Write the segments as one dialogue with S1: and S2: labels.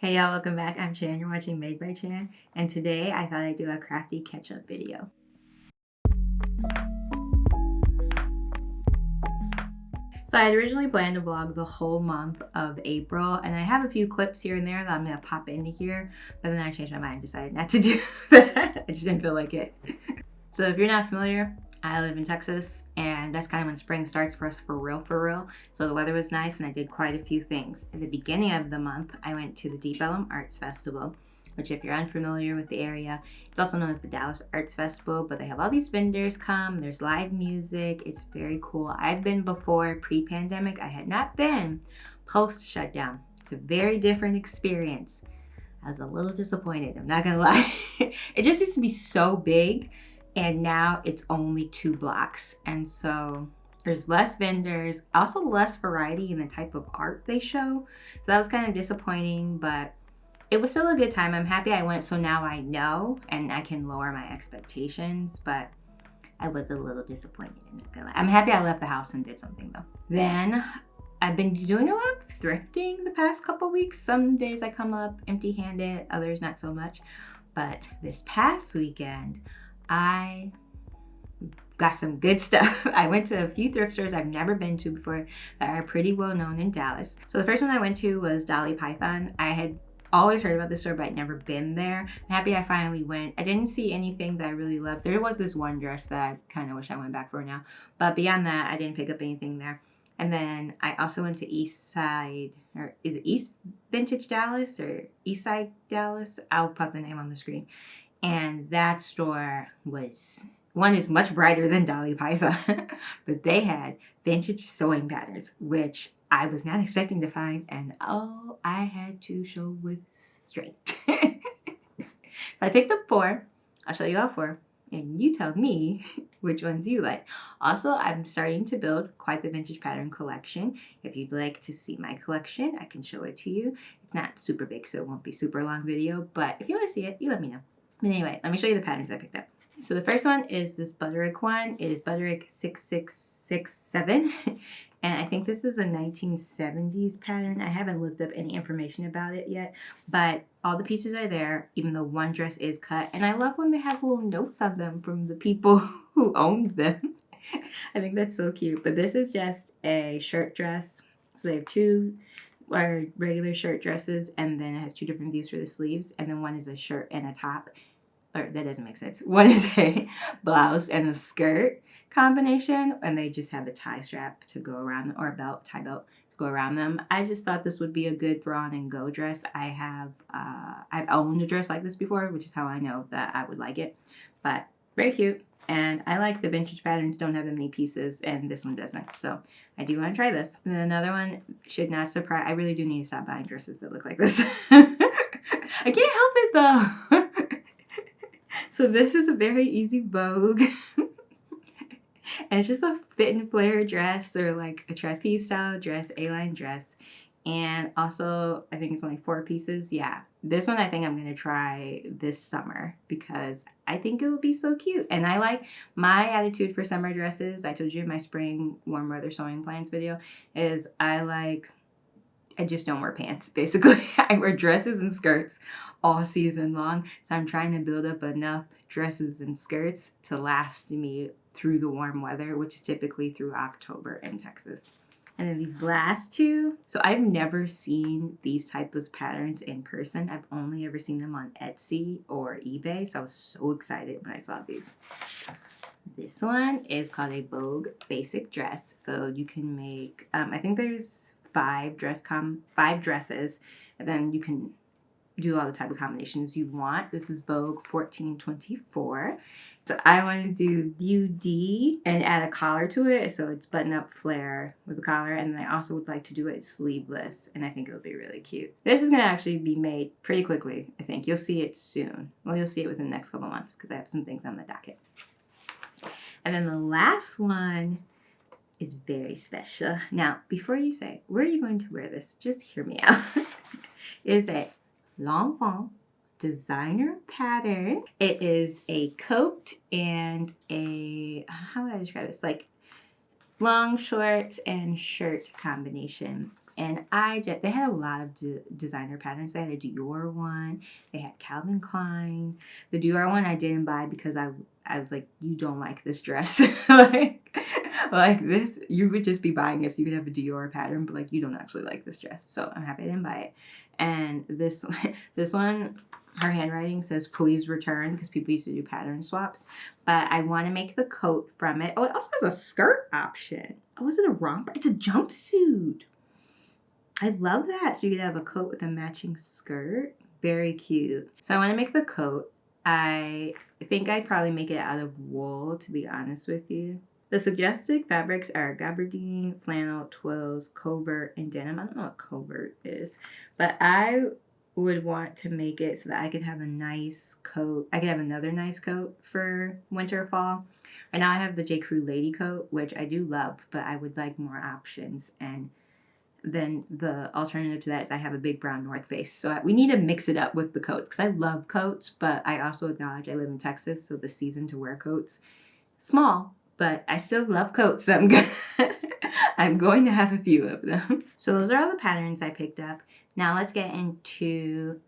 S1: Hey y'all, welcome back. I'm Chann. You're watching Made by Chann, and today I thought I'd do a crafty catch-up video. So I had originally planned to vlog the whole month of April, and I have a few clips here and there that I'm gonna pop into here, but then I changed my mind and decided not to do that. I just didn't feel like it. So if you're not familiar, I live in Texas, and that's kind of when spring starts for us for real. So the weather was nice, and I did quite a few things. At the beginning of the month, I went to the Deep Ellum Arts Festival, which if you're unfamiliar with the area, it's also known as the Dallas Arts Festival, but they have all these vendors come, there's live music, it's very cool. I've been before pre-pandemic, I had not been post-shutdown. It's a very different experience. I was a little disappointed, I'm not gonna lie. It just used to be so big, and now it's only 2 blocks. And so there's less vendors, also less variety in the type of art they show. So that was kind of disappointing, but it was still a good time. I'm happy I went, so now I know and I can lower my expectations, but I was a little disappointed. I'm happy I left the house and did something though. Then I've been doing a lot of thrifting the past couple weeks. Some days I come up empty-handed, others not so much. But this past weekend, I got some good stuff. I went to a few thrift stores I've never been to before that are pretty well known in Dallas. So the first one I went to was Dolly Python. I had always heard about this store, but I'd never been there. I'm happy I finally went. I didn't see anything that I really loved. There was this one dress that I kind of wish I went back for now. But beyond that, I didn't pick up anything there. And then I also went to East Side, or is it East Vintage Dallas or East Side Dallas? I'll put the name on the screen. And that store was, one is much brighter than Dolly Python, but they had vintage sewing patterns, which I was not expecting to find, and oh, I had to show with strength. So I picked up 4. I'll show you all 4, and you tell me which ones you like. Also, I'm starting to build quite the vintage pattern collection. If you'd like to see my collection, I can show it to you. It's not super big, so it won't be super long video, but if you want to see it, you let me know. But anyway, let me show you the patterns I picked up. So the first one is this Butterick one. It is Butterick 6667. And I think this is a 1970s pattern. I haven't looked up any information about it yet, but all the pieces are there, even though one dress is cut. And I love when they have little notes on them from the people who owned them. I think that's so cute. But this is just a shirt dress. So they have 2 regular shirt dresses, and then it has 2 different views for the sleeves, and then one is a shirt and a top. Or that doesn't make sense. One is a blouse and a skirt combination, and they just have a tie strap to go around, or a belt, tie belt to go around them. I just thought this would be a good throw on and go dress. I've owned a dress like this before, which is how I know that I would like it. But very cute, and I like the vintage patterns, don't have that many pieces, and this one doesn't. So I do want to try this. And then another one should not surprise. I really do need to stop buying dresses that look like this. I can't help it though. So this is a very easy Vogue. And it's just a fit and flare dress, or like a trapeze style dress, A-line dress. And also, I think it's only 4 pieces. Yeah, this one I think I'm gonna try this summer because I think it will be so cute. And I like, my attitude for summer dresses, I told you in my spring warm weather sewing plans video, is I just don't wear pants, basically. I wear dresses and skirts all season long. So I'm trying to build up enough dresses and skirts to last me through the warm weather, which is typically through October in Texas. And then these last 2, so I've never seen these types of patterns in person. I've only ever seen them on Etsy or eBay. So I was so excited when I saw these. This one is called a Vogue basic dress. So you can make, I think there's 5 dresses, and then you can do all the type of combinations you want. This is Vogue 1424. So I want to do View D and add a collar to it, so it's button up flare with a collar, and then I also would like to do it sleeveless, and I think it would be really cute. This is going to actually be made pretty quickly, I think. You'll see it soon. Well, you'll see it within the next couple months because I have some things on the docket. And then the last one is very special. Now, before you say, where are you going to wear this? Just hear me out. It is a L'Enfant designer pattern. It is a coat and a, how would I describe this? Like long shorts and shirt combination. And they had a lot of designer patterns. They had a Dior one. They had Calvin Klein. The Dior one I didn't buy because I was like, you don't like this dress. like this, you would just be buying this. You could have a Dior pattern, but like you don't actually like this dress. So I'm happy I didn't buy it. And this one, her handwriting says please return because people used to do pattern swaps. But I want to make the coat from it. Oh, it also has a skirt option. Oh, is it a romper? It's a jumpsuit. I love that. So you could have a coat with a matching skirt. Very cute. So I want to make the coat. I think I'd probably make it out of wool, to be honest with you. The suggested fabrics are gabardine, flannel, twills, covert, and denim. I don't know what covert is, but I would want to make it so that I could have a nice coat. I could have another nice coat for winter, fall. Right now I have the J. Crew lady coat, which I do love, but I would like more options. And then the alternative to that is I have a big brown North Face. So we need to mix it up with the coats because I love coats, but I also acknowledge I live in Texas, so the season to wear coats, small, but I still love coats. So I'm going to have a few of them. So those are all the patterns I picked up. Now let's get into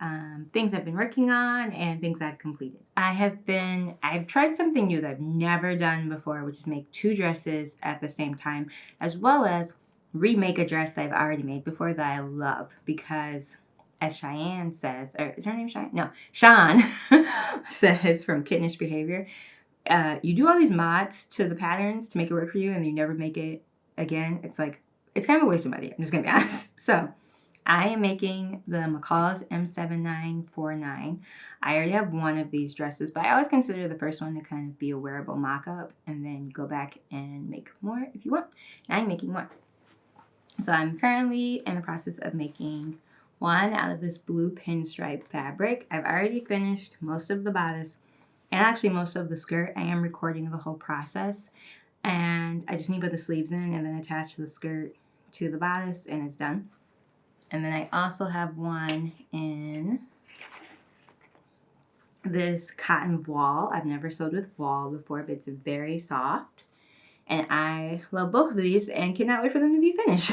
S1: things I've been working on and things I've completed. I've tried something new that I've never done before, which is make 2 dresses at the same time, as well as remake a dress that I've already made before that I love, because as Cheyenne says, or is her name Cheyenne? No, Chann says from Kittenish Behavior, you do all these mods to the patterns to make it work for you and you never make it again. It's like, it's kind of a waste of money. I'm just gonna be honest. So I am making the McCall's M7949. I already have one of these dresses, but I always consider the first one to kind of be a wearable mock-up and then go back and make more if you want. Now I'm making more. So I'm currently in the process of making one out of this blue pinstripe fabric. I've already finished most of the bodice and actually most of the skirt. I am recording the whole process, and I just need to put the sleeves in and then attach the skirt to the bodice and it's done. And then I also have one in this cotton voile. I've never sewed with voile before, but it's very soft. And I love both of these and cannot wait for them to be finished.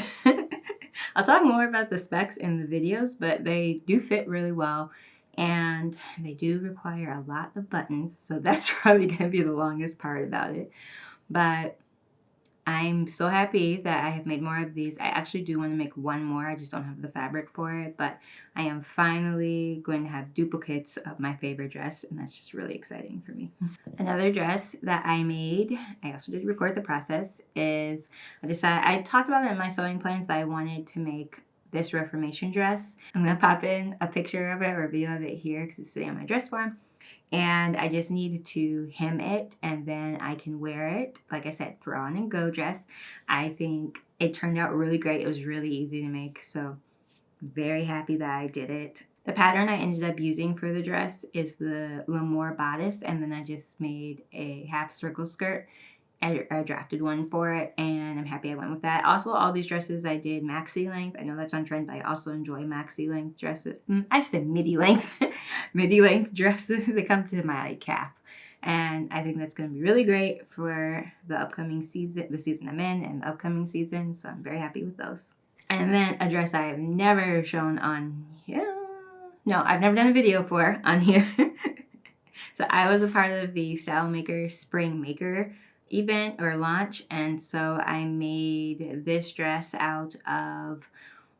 S1: I'll talk more about the specs in the videos, but they do fit really well. And they do require a lot of buttons, so that's probably going to be the longest part about it. But I'm so happy that I have made more of these. I actually do want to make one more. I just don't have the fabric for it, but I am finally going to have duplicates of my favorite dress, and that's just really exciting for me. Another dress that I made, I also did record the process, is I talked about it in my sewing plans that I wanted to make this Reformation dress. I'm going to pop in a picture of it or a video of it here because it's sitting on my dress form. And I just need to hem it and then I can wear it. Like I said, throw on and go dress. I think it turned out really great. It was really easy to make, so very happy that I did it. The pattern I ended up using for the dress is the L'Amour bodice, and then I just made a half circle skirt. I drafted one for it, and I'm happy I went with that. Also, all these dresses I did maxi length. I know that's on trend, but I also enjoy maxi length dresses. I just said midi length, midi length dresses. They come to my calf, and I think that's going to be really great for the upcoming season, the season I'm in, and the upcoming season. So I'm very happy with those. And then a dress I have never shown on here. No, I've never done a video for on here. So I was a part of the Style Maker Spring Maker event or launch, and so I made this dress out of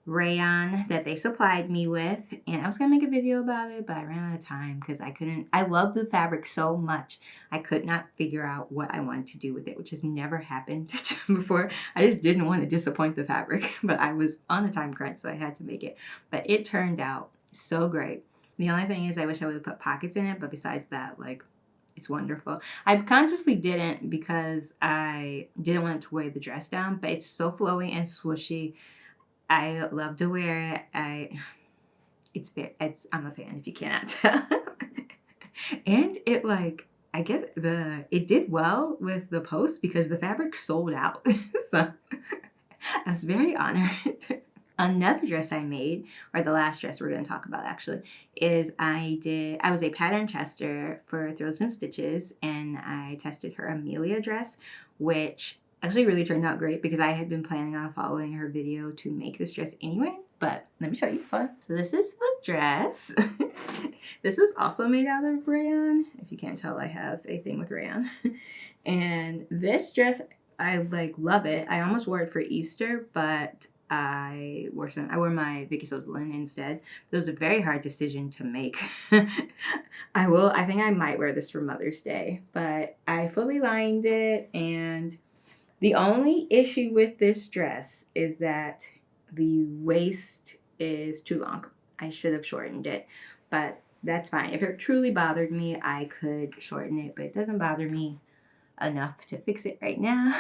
S1: rayon that they supplied me with, and I was gonna make a video about it, but I ran out of time because I love the fabric so much I could not figure out what I wanted to do with it, which has never happened before. I just didn't want to disappoint the fabric, but I was on a time crunch, so I had to make it. But it turned out so great. The only thing is I wish I would have put pockets in it, but besides that, like, it's wonderful. I consciously didn't because I didn't want it to weigh the dress down, but it's so flowy and swooshy. I love to wear it. I'm a fan if you cannot tell. And it, like, I guess it did well with the post because the fabric sold out. So I was very honored. Another dress I made, or the last dress we're going to talk about actually, is I was a pattern tester for Thrills and Stitches, and I tested her Amelia dress, which actually really turned out great because I had been planning on following her video to make this dress anyway. But let me show you. So this is the dress. This is also made out of rayon. If you can't tell, I have a thing with rayon. And this dress, I like love it. I almost wore it for Easter, but I wore my Vicky So's linen instead. It was a very hard decision to make. I think I might wear this for Mother's Day, but I fully lined it, and the only issue with this dress is that the waist is too long. I should have shortened it, but that's fine. If it truly bothered me, I could shorten it, but it doesn't bother me enough to fix it right now.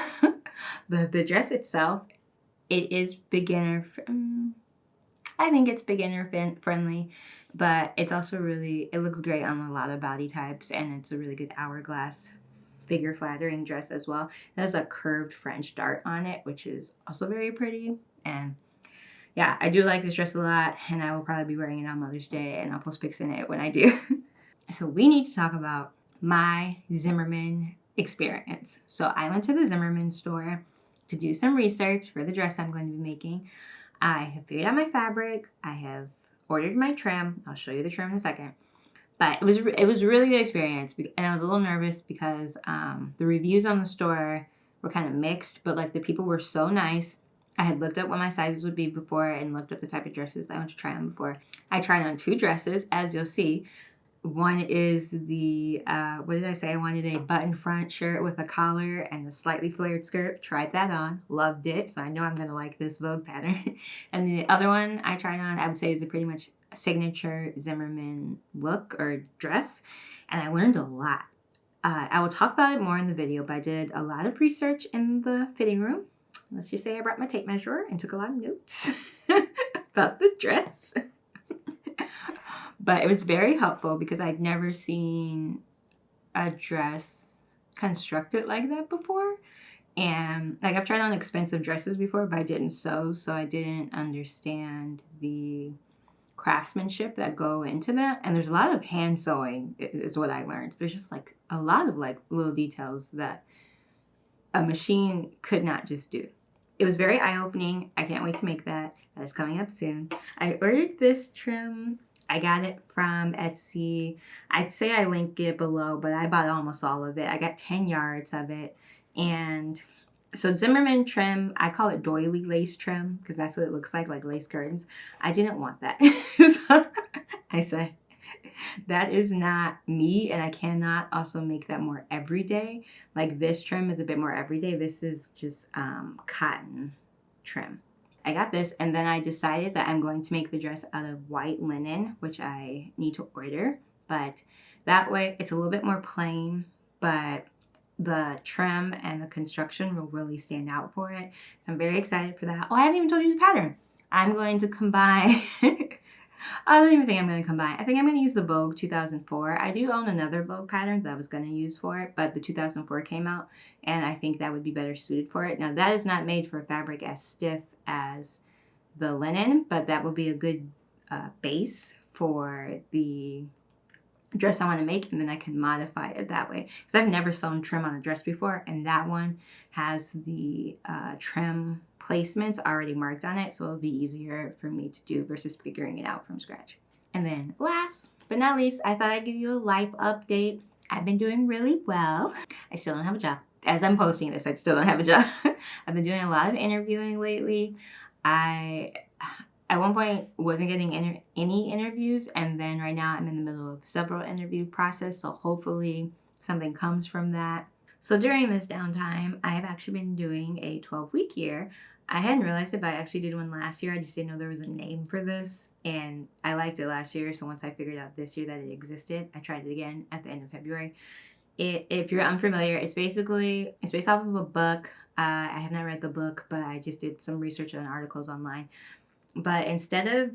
S1: The dress itself, it is beginner, I think it's beginner friendly, but it's also really, it looks great on a lot of body types, and it's a really good hourglass figure flattering dress as well. It has a curved French dart on it, which is also very pretty. And yeah, I do like this dress a lot, and I will probably be wearing it on Mother's Day, and I'll post pics in it when I do. So we need to talk about my Zimmerman experience. So I went to the Zimmerman store to do some research for the dress I'm going to be making. I have figured out my fabric. I have ordered my trim. I'll show you the trim in a second. But it was a really good experience, and I was a little nervous because the reviews on the store were kind of mixed, but like the people were so nice. I had looked up what my sizes would be before and looked up the type of dresses I want to try on before. I tried on 2 dresses, as you'll see. One is the, what did I say? I wanted a button front shirt with a collar and a slightly flared skirt. Tried that on, loved it, so I know I'm going to like this Vogue pattern. And the other one I tried on, I would say, is a pretty much signature Zimmerman look or dress, and I learned a lot. I will talk about it more in the video, but I did a lot of research in the fitting room. Let's just say I brought my tape measure and took a lot of notes about the dress. But it was very helpful because I'd never seen a dress constructed like that before. And like I've tried on expensive dresses before, but I didn't sew, so I didn't understand the craftsmanship that go into that. And there's a lot of hand sewing is what I learned. There's just like a lot of like little details that a machine could not just do. It was very eye-opening. I can't wait to make that. That is coming up soon. I ordered this trim. I got it from Etsy. I'd say I link it below, but I bought almost all of it. I got 10 yards of it. And so Zimmerman trim, I call it doily lace trim because that's what it looks like lace curtains. I didn't want that. So I said, that is not me, and I cannot also make that more everyday. Like this trim is a bit more everyday. This is just cotton trim. I got this, and then I decided that I'm going to make the dress out of white linen, which I need to order. But that way, it's a little bit more plain, but the trim and the construction will really stand out for it. So I'm very excited for that. Oh, I haven't even told you the pattern. I'm going to combine... I don't even think I'm going to combine. I think I'm going to use the Vogue 2004. I do own another Vogue pattern that I was going to use for it, but the 2004 came out, and I think that would be better suited for it. Now, that is not made for a fabric as stiff as the linen, but that would be a good base for the dress I want to make, and then I can modify it that way. Because I've never sewn trim on a dress before, and that one has the trim placements already marked on it, so it'll be easier for me to do versus figuring it out from scratch. And then last but not least, I thought I'd give you a life update. I've been doing really well. I still don't have a job. As I'm posting this, I still don't have a job. I've been doing a lot of interviewing lately. I at one point wasn't getting any interviews, and then right now I'm in the middle of several interview process, so hopefully something comes from that. So during this downtime, I have actually been doing a 12-week year. I hadn't realized it, but I actually did one last year. I just didn't know there was a name for this, and I liked it last year, so once I figured out this year that it existed, I tried it again at the end of February. If you're unfamiliar, it's based off of a book. I have not read the book, but I just did some research on articles online. But instead of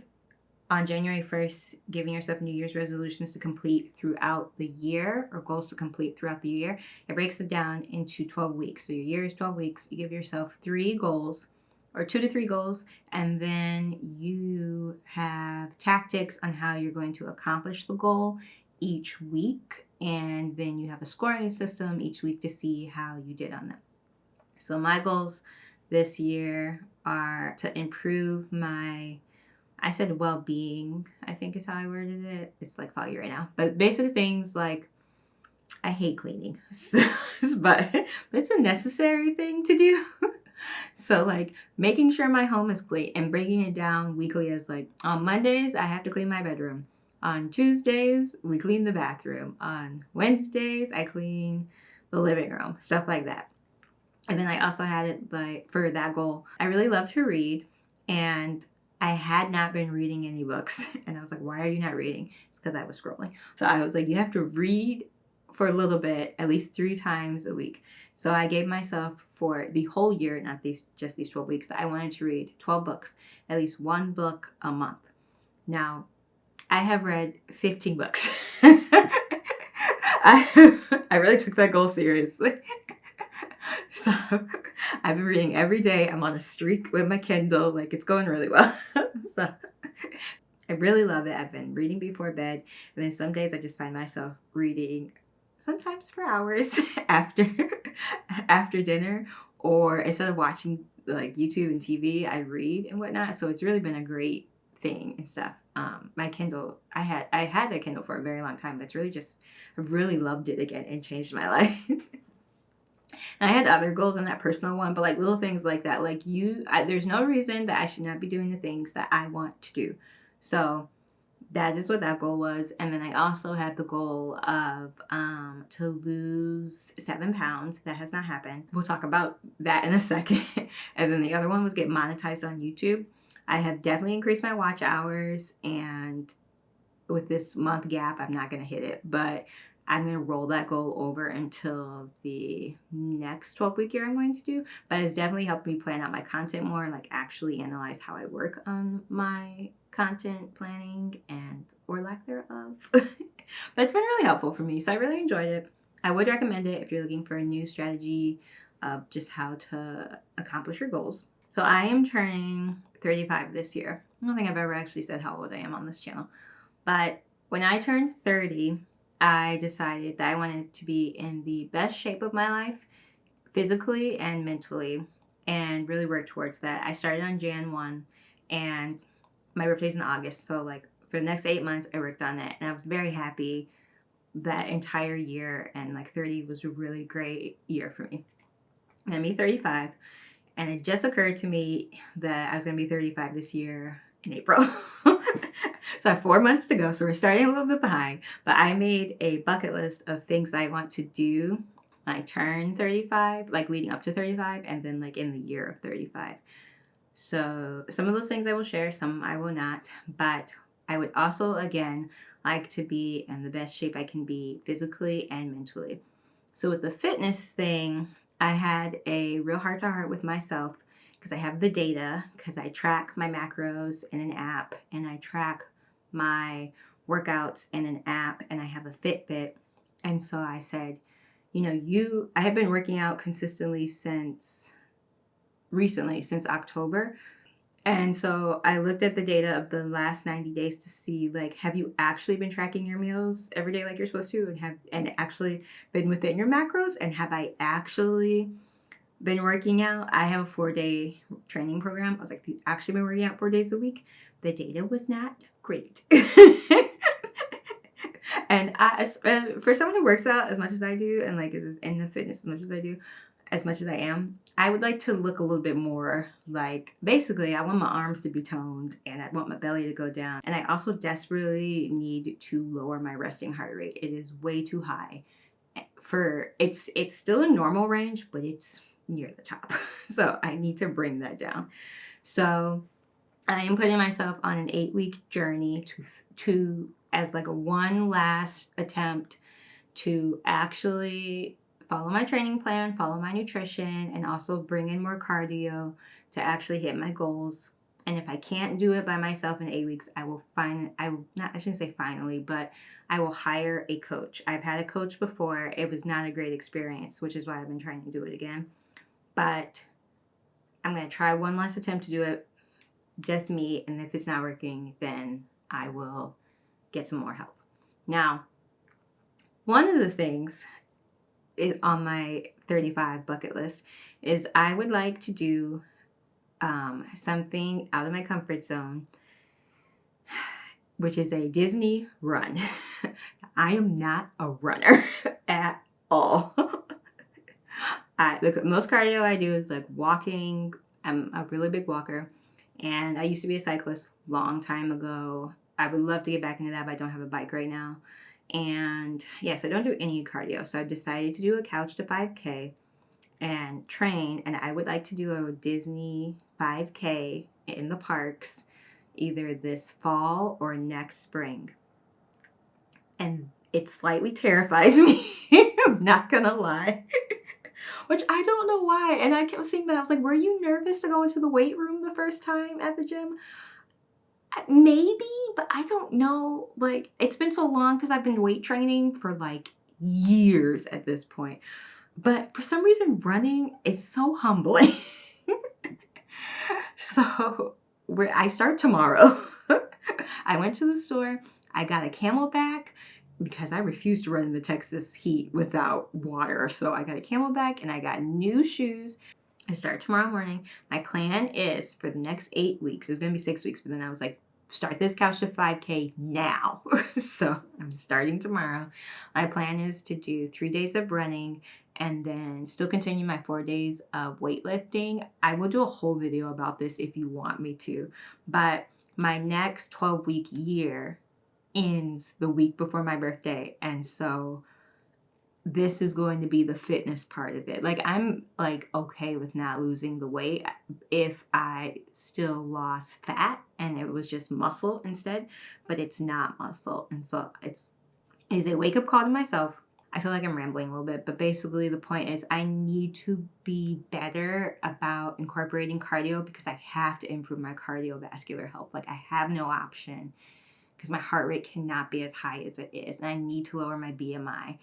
S1: on January 1st giving yourself New Year's resolutions to complete throughout the year, or goals to complete throughout the year, it breaks it down into 12 weeks. So your year is 12 weeks. You give yourself 3 goals, or 2 to 3 goals, and then you have tactics on how you're going to accomplish the goal each week, and then you have a scoring system each week to see how you did on them. So my goals this year are to improve my, I said well-being, I think is how I worded it. It's like foggy right now. But basic things like, I hate cleaning, but it's a necessary thing to do. So like making sure my home is clean and breaking it down weekly as like on Mondays, I have to clean my bedroom. On Tuesdays, we clean the bathroom. On Wednesdays, I clean the living room, stuff like that. And then I also had it like for that goal, I really love to read, and I had not been reading any books. And I was like, why are you not reading? It's because I was scrolling. So I was like, you have to read for a little bit, at least 3 times a week. So I gave myself for the whole year, not just these 12 weeks, that I wanted to read 12 books, at least 1 book a month. Now, I have read 15 books. I really took that goal seriously. So I've been reading every day. I'm on a streak with my Kindle. Like, it's going really well. So I really love it. I've been reading before bed. And then some days I just find myself reading sometimes for hours after dinner, or instead of watching like YouTube and TV, I read and whatnot. So it's really been a great thing and stuff. My Kindle, I had a Kindle for a very long time, but it's really just, I really loved it again and changed my life. And I had other goals in that personal one, but like little things like that, like there's no reason that I should not be doing the things that I want to do. So that is what that goal was. And then I also had the goal of to lose 7 pounds. That has not happened. We'll talk about that in a second. And then the other one was get monetized on YouTube. I have definitely increased my watch hours, and with this month gap, I'm not going to hit it, but I'm going to roll that goal over until the next 12-week year I'm going to do. But it's definitely helped me plan out my content more and like actually analyze how I work on my content planning and or lack thereof. But it's been really helpful for me. So I really enjoyed it. I would recommend it if you're looking for a new strategy of just how to accomplish your goals. So I am turning 35 this year. I don't think I've ever actually said how old I am on this channel. But when I turned 30, I decided that I wanted to be in the best shape of my life, physically and mentally, and really work towards that. I started on Jan 1, and my birthday's in August. So like for the next 8 months, I worked on that, and I was very happy that entire year. And like 30 was a really great year for me. And I'm 35, and it just occurred to me that I was going to be 35 this year in April. So I have 4 months to go. So we're starting a little bit behind, but I made a bucket list of things I want to do when I turn 35, like leading up to 35, and then like in the year of 35. So some of those things I will share, some I will not, but I would also, again, like to be in the best shape I can be physically and mentally. So with the fitness thing, I had a real heart-to-heart with myself, because I have the data, because I track my macros in an app, and I track my workouts in an app, and I have a Fitbit. And so I said, I have been working out consistently since October. And so I looked at the data of the last 90 days to see, like, have you actually been tracking your meals every day like you're supposed to, and actually been within your macros? And have I actually been working out? I have a 4-day training program. I was like, actually been working out 4 days a week. The data was not great. And for someone who works out as much as I do, and like is in the fitness as much as I do, as much as I am, I would like to look a little bit more like, basically, I want my arms to be toned, and I want my belly to go down. And I also desperately need to lower my resting heart rate. It is way too high. It's still in normal range, but it's near the top. So I need to bring that down. So I am putting myself on an 8-week journey to as like a one last attempt to actually follow my training plan, follow my nutrition, and also bring in more cardio to actually hit my goals. And if I can't do it by myself in 8 weeks, I shouldn't say finally, but I will hire a coach. I've had a coach before. It was not a great experience, which is why I've been trying to do it again. But I'm going to try one last attempt to do it, just me. And if it's not working, then I will get some more help. Now, one of the things on my 35 bucket list is I would like to do something out of my comfort zone, which is a Disney run. I am not a runner at all. Most cardio I do is like walking. I'm a really big walker, and I used to be a cyclist long time ago. I would love to get back into that, but I don't have a bike right now. And yeah, so I don't do any cardio. So I've decided to do a couch to 5K and train, and I would like to do a Disney 5K in the parks either this fall or next spring. And it slightly terrifies me. I'm not gonna lie. Which I don't know why. And I kept saying that. I was like, were you nervous to go into the weight room the first time at the gym? Maybe, but I don't know. Like, it's been so long because I've been weight training for like years at this point. But for some reason, running is so humbling. So I start tomorrow. I went to the store. I got a Camelback because I refuse to run in the Texas heat without water. So I got a Camelback and I got new shoes. I start tomorrow morning. My plan is for the next 8 weeks. It was going to be 6 weeks, but then I was like, start this couch to 5K now. So I'm starting tomorrow. My plan is to do 3 days of running and then still continue my 4 days of weightlifting. I will do a whole video about this if you want me to, but my next 12-week year ends the week before my birthday, and so this is going to be the fitness part of it. Like, I'm like okay with not losing the weight if I still lost fat and it was just muscle instead, but it's not muscle. And so it's a wake-up call to myself. I feel like I'm rambling a little bit, but basically the point is I need to be better about incorporating cardio because I have to improve my cardiovascular health. Like, I have no option because my heart rate cannot be as high as it is, and I need to lower my BMI.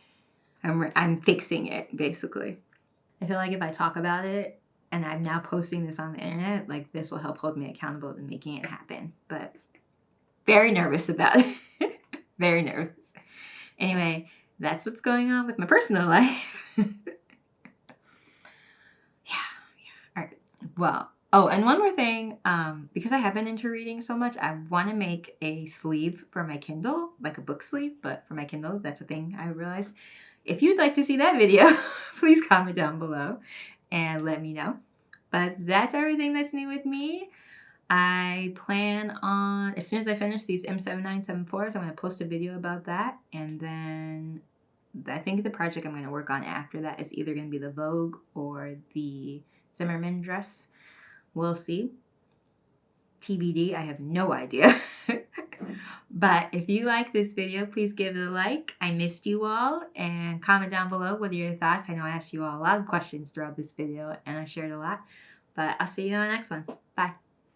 S1: I'm fixing it, basically. I feel like if I talk about it, and I'm now posting this on the internet, like, this will help hold me accountable to making it happen. But very nervous about it. Very nervous. Anyway, that's what's going on with my personal life. Yeah. All right. Well, oh, and one more thing. Because I have been into reading so much, I want to make a sleeve for my Kindle, like a book sleeve, but for my Kindle. That's a thing I realized. If you'd like to see that video, please comment down below and let me know. But that's everything that's new with me. I plan on, as soon as I finish these M7974s, I'm going to post a video about that. And then I think the project I'm going to work on after that is either going to be the Vogue or the Zimmerman dress. We'll see. TBD, I have no idea. But if you like this video, please give it a like. I missed you all, and comment down below what are your thoughts. I know I asked you all a lot of questions throughout this video and I shared a lot, but I'll see you on the next one. Bye.